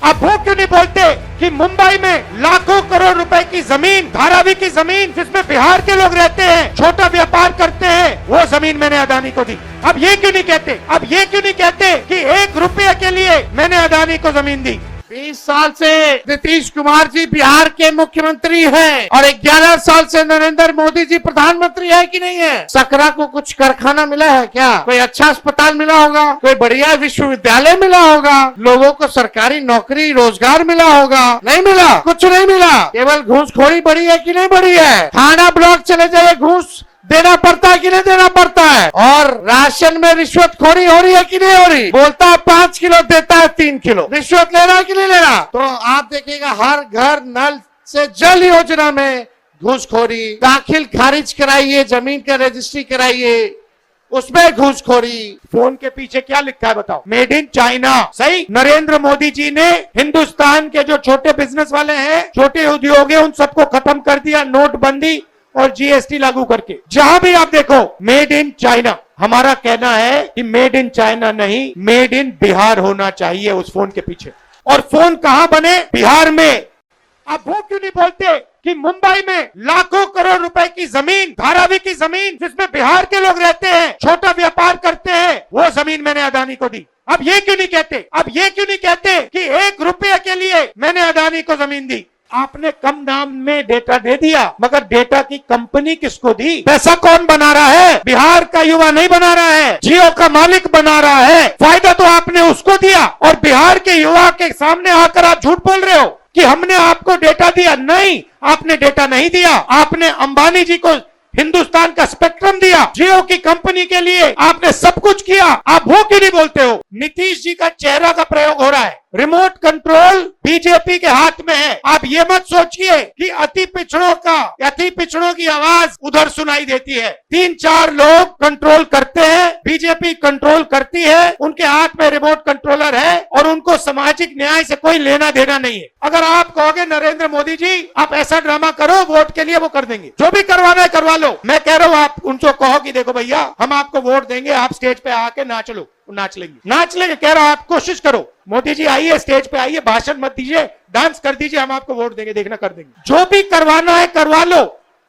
आप वो क्यों नहीं बोलते कि मुंबई में लाखों करोड़ रुपए की जमीन, धारावी की जमीन जिसमें बिहार के लोग रहते हैं, छोटा व्यापार करते हैं, वो जमीन मैंने अदानी को दी। अब ये क्यों नहीं कहते, अब ये क्यों नहीं कहते कि 1 रुपये के लिए मैंने अदानी को जमीन दी। 20 साल से नीतीश कुमार जी बिहार के मुख्यमंत्री हैं और 11 साल से नरेंद्र मोदी जी प्रधानमंत्री है कि नहीं है। सकरा को कुछ कारखाना मिला है क्या? कोई अच्छा अस्पताल मिला होगा, कोई बढ़िया विश्वविद्यालय मिला होगा, लोगों को सरकारी नौकरी रोजगार मिला होगा? नहीं मिला, कुछ नहीं मिला। केवल घूसखोरी बढ़ी है कि नहीं बढ़ी है? थाना ब्लॉक चले जाइए, घूस देना पड़ता है कि नहीं देना पड़ता है? और राशन में रिश्वतखोरी हो रही है कि नहीं हो रही? बोलता है 5 किलो, देता है 3 किलो। रिश्वत ले रहा है कि नहीं ले रहा? तो आप देखिएगा हर घर नल से जल योजना में घूसखोरी, दाखिल खारिज कराइए, जमीन का रजिस्ट्री कराइए, उसमें घूसखोरी। फोन के पीछे क्या लिखा है बताओ? Made in China. सही। नरेंद्र मोदी जी ने हिंदुस्तान के जो छोटे बिजनेस वाले हैं, छोटे उद्योग है, उन सबको खत्म कर दिया, नोटबंदी और जीएसटी लागू करके। जहां भी आप देखो मेड इन चाइना। हमारा कहना है कि मेड इन चाइना नहीं, मेड इन बिहार होना चाहिए उस फोन के पीछे। और फोन कहां बने? बिहार में। आप वो क्यों नहीं बोलते कि मुंबई में लाखों करोड़ रुपए की जमीन, धारावी की जमीन जिसमें बिहार के लोग रहते हैं, छोटा व्यापार करते हैं, वो जमीन मैंने अदानी को दी। अब ये क्यों नहीं कहते, अब ये क्यों नहीं कहते कि 1 रुपये के लिए मैंने अदानी को जमीन दी। आपने कम दाम में डेटा दे दिया, मगर डेटा की कंपनी किसको दी? पैसा कौन बना रहा है? बिहार का युवा नहीं बना रहा है, जियो का मालिक बना रहा है। फायदा तो आपने उसको दिया और बिहार के युवा के सामने आकर आप झूठ बोल रहे हो कि हमने आपको डेटा दिया। नहीं, आपने डेटा नहीं दिया। आपने अंबानी जी को हिंदुस्तान का स्पेक्ट्रम दिया, जियो की कंपनी के लिए आपने सब कुछ किया। आप वो क्यों नहीं बोलते हो? नीतीश जी का चेहरा का प्रयोग हो रहा है, रिमोट कंट्रोल बीजेपी के हाथ में है। आप ये मत सोचिए कि अति पिछड़ों की आवाज उधर सुनाई देती है। 3-4 लोग कंट्रोल करते हैं, बीजेपी कंट्रोल करती है, उनके हाथ में रिमोट कंट्रोलर है और उनको सामाजिक न्याय से कोई लेना देना नहीं है। अगर आप कहोगे नरेंद्र मोदी जी आप ऐसा ड्रामा करो वोट के लिए, वो कर देंगे। जो भी करवाना है करवा लो। मैं कह रहा हूं आप उनको कहो कि देखो भैया हम आपको वोट देंगे, आप स्टेज पे आके नाच लो, नाच लेंगे। कह रहा आप कोशिश करो, मोदी जी आइए स्टेज पे आइए, भाषण मत दीजिए, डांस कर दीजिए, हम आपको वोट देंगे, देखना कर देंगे। जो भी करवाना है करवा लो।